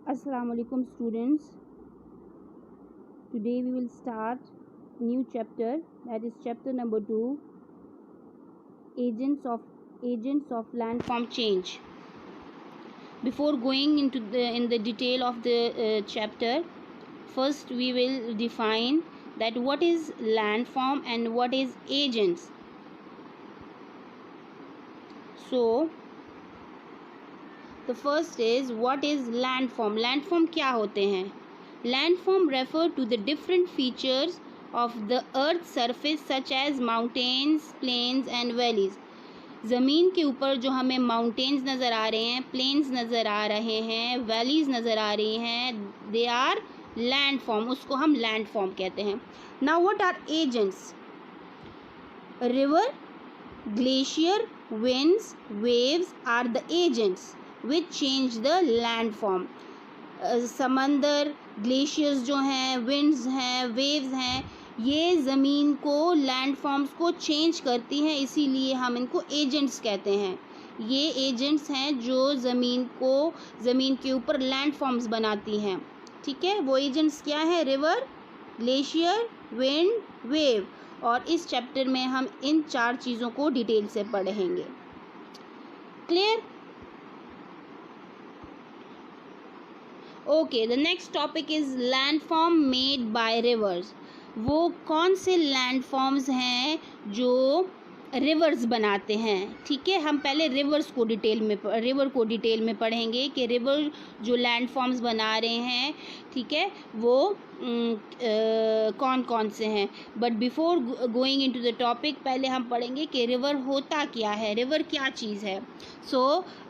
Assalamualaikum students. Today we will start new chapter, that is chapter number 2, agents of landform change. Before going into the detail of the chapter, first we will define that what is landform and what is agents. So the first is what is landform. Landform क्या होते हैं? Landform refer to the different features of the earth surface such as mountains, plains and valleys. ज़मीन के ऊपर जो हमें mountains नज़र आ रहे हैं, प्लेन्स नज़र आ रहे हैं, वैलीज़ नज़र आ रही हैं, दे आर लैंडफॉर्म, उसको हम लैंडफॉर्म कहते हैं. Now what are agents? River, glacier, winds, waves are the agents which change the landform. समंदर, ग्लेशियर्स जो हैं, विंड्स हैं, वेव्स हैं, ये ज़मीन को, लैंडफॉर्म्स को चेंज करती हैं, इसीलिए हम इनको एजेंट्स कहते हैं. ये एजेंट्स हैं जो ज़मीन के ऊपर लैंडफॉर्म्स बनाती हैं. ठीक है, वो एजेंट्स क्या है? River, glacier, wind, wave. और इस चैप्टर में हम इन 4 चीज़ों को डिटेल से पढ़ेंगे. Clear? Okay, the next topic is landform made by reverse. वो कौन से लैंडफॉर्म्स हैं जो रिवर्स बनाते हैं? ठीक है, हम पहले रिवर को डिटेल में पढ़ेंगे कि रिवर जो लैंडफॉर्म्स बना रहे हैं, ठीक है, वो कौन कौन से हैं. But before going into the topic, पहले हम पढ़ेंगे कि रिवर होता क्या है, रिवर क्या चीज़ है. So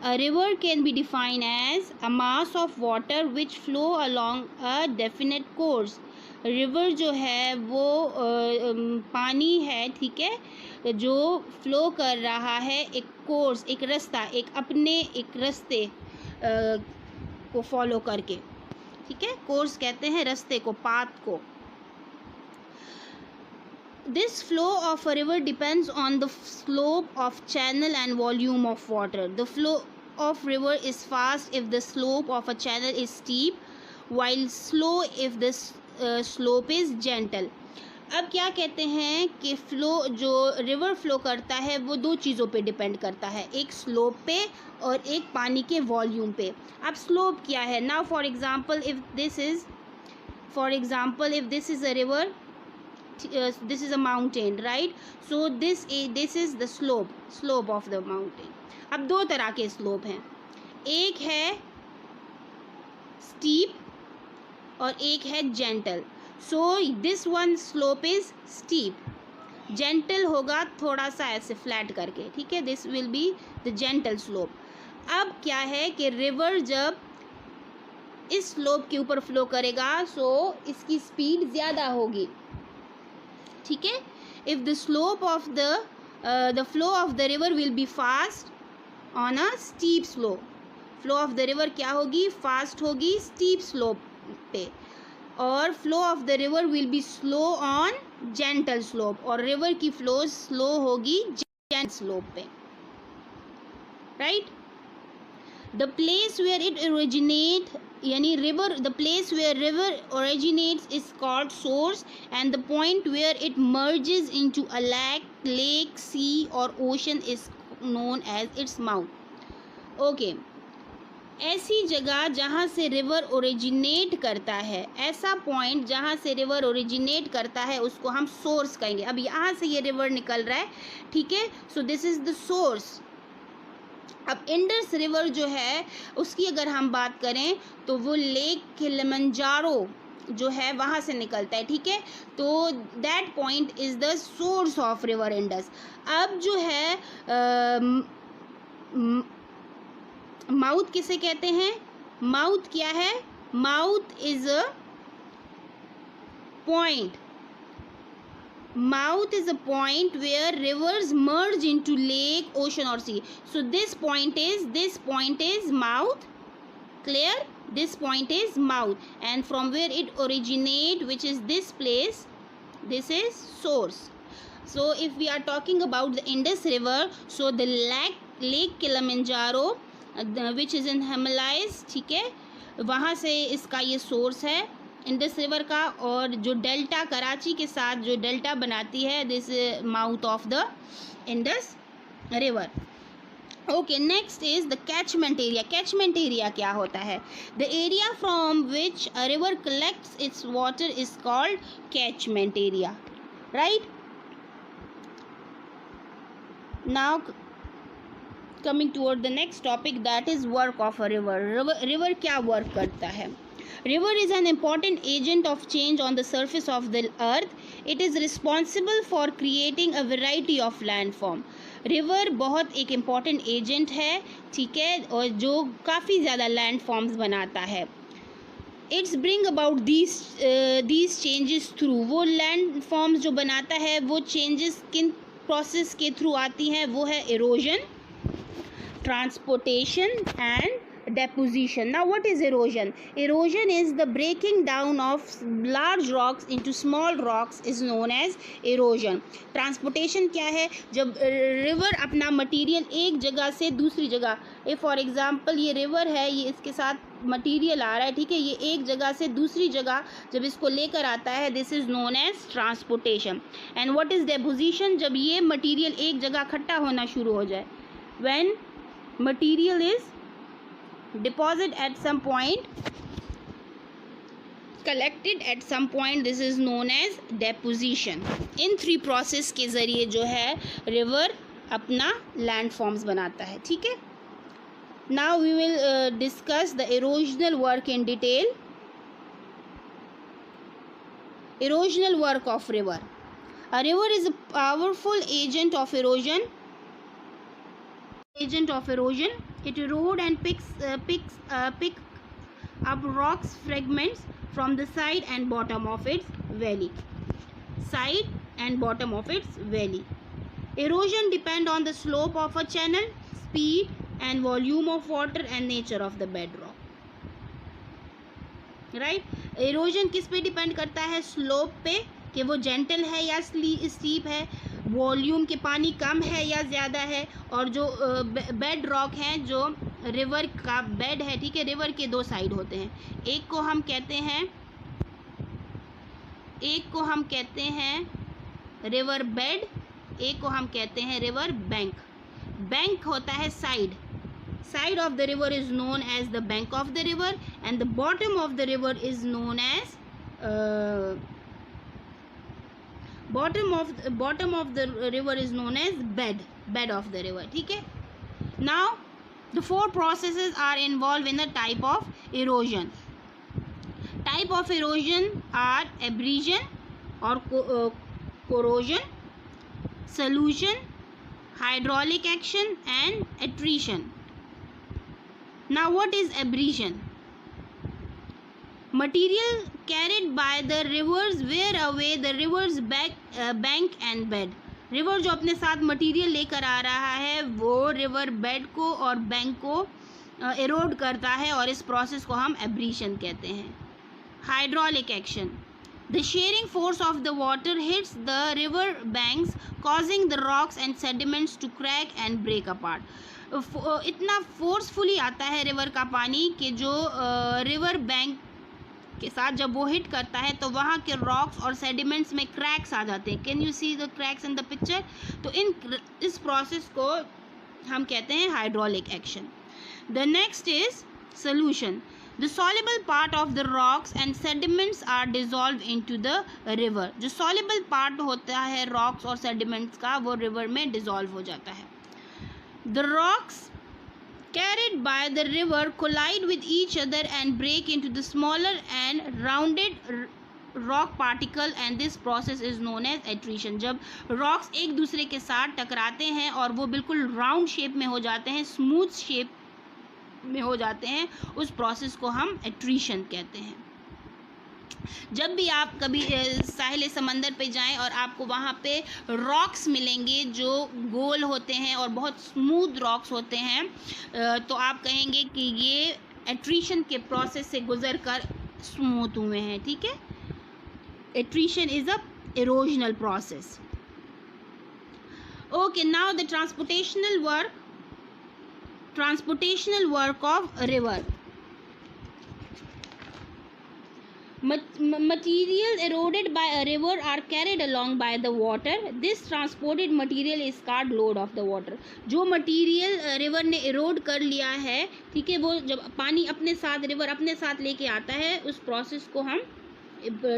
a river can be define as a mass of water which flow along a definite course. River जो है वो पानी है, ठीक है, जो फ्लो कर रहा है एक कोर्स, एक रास्ता, एक रास्ते को फॉलो करके. ठीक है, कोर्स कहते हैं रास्ते को, पाथ को. This flow of a river depends on the slope of channel and volume of water. The flow of river is fast if the slope of a channel is steep, while slow if the slope is gentle. अब क्या कहते हैं कि flow, जो river flow करता है वो 2 चीज़ों पे डिपेंड करता है, एक स्लोप पे और एक पानी के वॉल्यूम पे. अब स्लोप क्या है? Now for example if this is a river, this is a mountain, right? So this is the slope of the mountain. अब 2 तरह के स्लोप हैं, एक है स्टीप और एक है gentle. So this one slope is steep, gentle होगा थोड़ा सा ऐसे फ्लैट करके. ठीक है, this will be the gentle slope. अब क्या है कि रिवर जब इस स्लोप के ऊपर फ्लो करेगा, सो इसकी स्पीड ज़्यादा होगी. ठीक है, if the slope of the flow of the river will be fast on a steep slope. Flow of the river क्या होगी? फास्ट होगी स्टीप स्लोप पे. और flow of the river will be slow on gentle slope, और river की flow slow होगी gentle slope पे, right? The place where it originate, यानी river, the place where river originates is called source, and the point where it merges into a lake, sea और ocean is known as its mouth. Okay, ऐसी जगह जहाँ से river originate करता है, ऐसा point जहाँ से रिवर ओरिजिनेट करता है, उसको हम सोर्स कहेंगे. अब यहाँ से ये रिवर निकल रहा है, ठीक है, so this is the source. अब इंडस रिवर जो है उसकी अगर हम बात करें तो वो लेक किलिमंजारो जो है वहाँ से निकलता है. ठीक है, तो that point is the source of river Indus. अब जो है माउथ किसे कहते हैं? माउथ क्या है? Mouth is a point. Mouth is a point where rivers merge into lake, ocean or sea. So this point is mouth. Clear? This point is mouth, and from where it originate, which is this place, this is source. So if we are talking about the Indus River, so the lake Kilimanjaro, which is in Himalayas, ठीक है, वहाँ से इसका ये source है Indus river का, और जो डेल्टा कराची के साथ जो डेल्टा बनाती है, this mouth of the Indus river. Okay, next is the catchment area. Catchment area क्या होता है? The area from which a river collects it's water is called catchment area, right. Now coming toward the next topic, that is work of a river. River क्या work करता है? River is an important agent of change on the surface of the earth. It is responsible for creating a variety of landform. River बहुत एक important agent है, ठीक है, और जो काफ़ी ज़्यादा लैंड फॉर्म्स बनाता है. It's bring about these changes through. वो लैंड फॉर्म्स जो बनाता है वो चेंजेस किन प्रोसेस के थ्रू आती हैं? वो है erosion, transportation and deposition. Now what is erosion? Erosion is the breaking down of large rocks into small rocks is known as erosion. Transportation क्या है? जब रिवर अपना मटेरियल एक जगह से दूसरी जगह, फॉर एग्जांपल ये रिवर है, ये इसके साथ मटेरियल आ रहा है, ठीक है, ये एक जगह से दूसरी जगह जब इसको लेकर आता है, this is known as transportation. And what is deposition? जब ये मटेरियल एक जगह इकट्ठा होना शुरू हो जाए, when material is deposit at some point, collected at some point, this is known as deposition. In 3 process के ज़रिए जो है रिवर अपना लैंड फॉर्म्स बनाता है, ठीक है. Now we will discuss the erosional work in detail. Erosional work of river. A river is a powerful agent of erosion. It erode and pick up rocks fragments from the side and bottom of its valley. Erosion depend on the slope of a channel, speed and volume of water and nature of the bedrock. Right? Erosion किस पे depend करता है? Slope पे, कि वो gentle है या steep है, वॉल्यूम के पानी कम है या ज़्यादा है, और जो बेड रॉक हैं, जो रिवर का बेड है, ठीक है, रिवर के 2 साइड होते हैं. एक को हम कहते हैं रिवर बेड, एक को हम कहते हैं रिवर बैंक. बैंक होता है side of the river is known as the bank of the river, and the bottom of the river is known as bottom of the river is known as bed of the river, ठीक है. Now the 4 processes are involved in the type of erosion. Type of erosion are abrasion or corrosion, solution, hydraulic action and attrition. Now what is abrasion? Material carried by the rivers wear away the river's bank and bed. River जो अपने साथ material लेकर आ रहा है वो river bed को और bank को एरोड करता है, और इस प्रोसेस को हम एब्रीशन कहते हैं. Hydraulic action. The shearing force of the water hits the river banks causing the rocks and sediments to crack and break apart. इतना फोर्सफुली आता है रिवर का पानी कि जो रिवर बैंक के साथ जब वो हिट करता है तो वहाँ के रॉक्स और सेडिमेंट्स में क्रैक्स आ जाते हैं. Can you see the cracks in the picture? तो इस प्रोसेस को हम कहते हैं hydraulic action. The next is solution. The soluble part of the rocks and sediments are dissolve into the river. जो सॉल्युबल पार्ट होता है रॉक्स और सेडिमेंट्स का, वो रिवर में डिजॉल्व हो जाता है. The rocks carried by the river collide with each other and break into the smaller and rounded rock particle, and this process is known as attrition. जब rocks एक दूसरे के साथ टकराते हैं और वो बिल्कुल राउंड शेप में हो जाते हैं, स्मूथ शेप में हो जाते हैं, उस प्रोसेस को हम attrition कहते हैं. जब भी आप कभी साहिल समंदर पे जाएं और आपको वहाँ पे रॉक्स मिलेंगे जो गोल होते हैं और बहुत स्मूथ रॉक्स होते हैं, तो आप कहेंगे कि ये एट्रीशन के प्रोसेस से गुजर कर स्मूथ हुए हैं, ठीक है. Attrition is a erosional process. Okay, now the transportational work of river. Material eroded by a river are carried along by the water. This transported material is called load of the water. जो material river ने इरोड कर लिया है, ठीक है, वो जब पानी अपने साथ रिवर अपने साथ लेके आता है, उस प्रोसेस को हम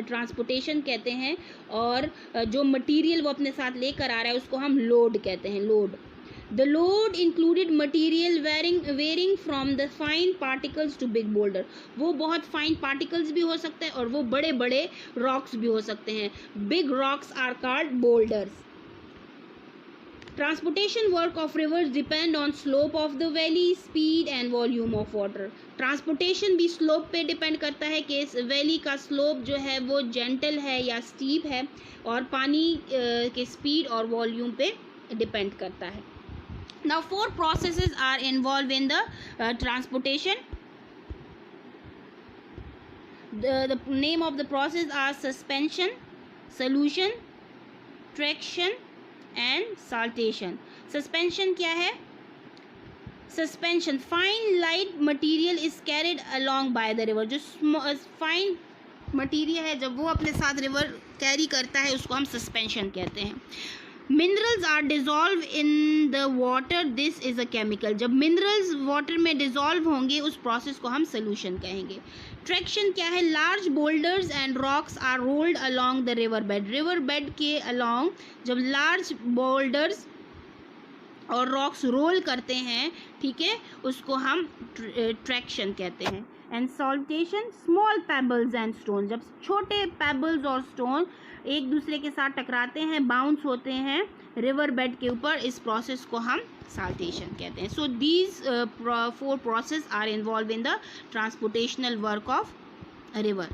ट्रांसपोर्टेशन कहते हैं। और जो मटीरियल वो अपने साथ लेकर आ रहा है उसको हम लोड कहते हैं, load. The load included material varying from the fine particles to big boulder. वो बहुत fine particles भी हो सकते हैं और वो बड़े बड़े rocks भी हो सकते हैं। Big rocks are called boulders. Transportation work of rivers depend on slope of the valley, speed and volume of water. Transportation भी slope पे depend करता है कि इस valley का slope जो है वो gentle है या steep है, और पानी के speed और volume पे depend करता है। Now 4 processes are involved in the transportation. The name of the process are suspension, solution, traction and saltation. Suspension क्या है? Suspension, fine light material is carried along by the river. जो fine material है जब वो अपने साथ river carry करता है उसको हम suspension कहते हैं। Minerals are dissolve in the water, this is a chemical. जब मिनरल्स वाटर में डिजॉल्व होंगे उस प्रोसेस को हम सोल्यूशन कहेंगे। ट्रैक्शन क्या है? Large boulders and rocks are rolled along the river bed. River bed के अलोंग जब लार्ज बोल्डर्स और रॉक्स रोल करते हैं, ठीक है, उसको हम ट्रैक्शन कहते हैं। And saltation, small pebbles and stone, जब छोटे पेबल्स और स्टोन एक दूसरे के साथ टकराते हैं, बाउंस होते हैं रिवर बेड के ऊपर, इस प्रोसेस को हम साल्टेशन कहते हैं। So these 4 process are involved in the transportational work of river.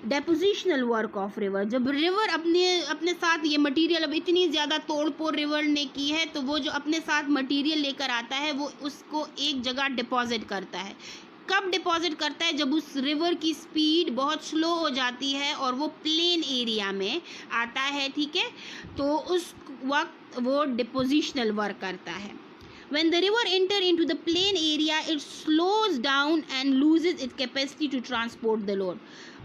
Depositional work of river, जब रिवर अपने साथ ये मटेरियल, अब इतनी ज़्यादा तोड़ फोड़ रिवर ने की है तो वो जो अपने साथ मटेरियल लेकर आता है वो उसको एक जगह डिपॉजिट करता है। कब डिपॉजिट करता है? जब उस रिवर की स्पीड बहुत स्लो हो जाती है और वो प्लेन एरिया में आता है, ठीक है, तो उस वक्त वो डिपोजिशनल वर्क करता है। When the river enter into the plain area, it slows down and loses its capacity to transport the load.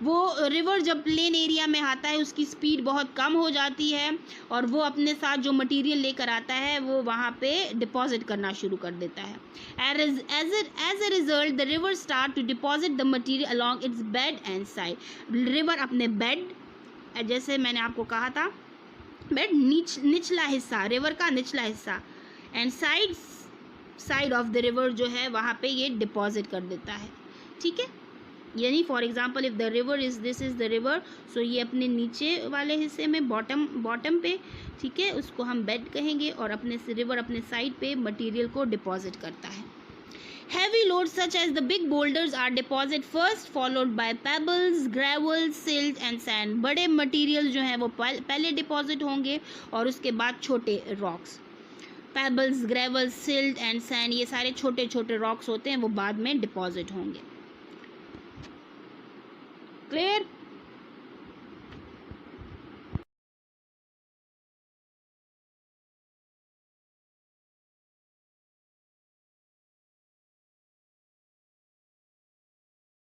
वो रिवर जब प्लेन एरिया में आता है उसकी स्पीड बहुत कम हो जाती है और वो अपने साथ जो मटेरियल लेकर आता है वो वहाँ पे डिपॉजिट करना शुरू कर देता है। As a result, the river start to deposit the material along its bed and side. River अपने बेड, जैसे मैंने आपको कहा था, बेड निचला हिस्सा, रिवर का निचला हिस्सा, and side of the river जो है वहाँ पे ये डिपॉजिट कर देता है, ठीक है। यानी for example if the river is this is the river, so ये अपने नीचे वाले हिस्से में बॉटम पे, ठीक है, उसको हम बेड कहेंगे, और अपने रिवर अपने साइड पे मटेरियल को डिपॉजिट करता है। Heavy loads such as the big boulders are deposited first, followed by pebbles, gravel, silt and sand. बड़े मटेरियल जो हैं वो पहले डिपॉजिट होंगे और उसके बाद छोटे rocks, pebbles, gravel, silt and sand, ये सारे छोटे छोटे रॉक्स होते हैं, वो बाद में डिपॉजिट होंगे। क्लियर?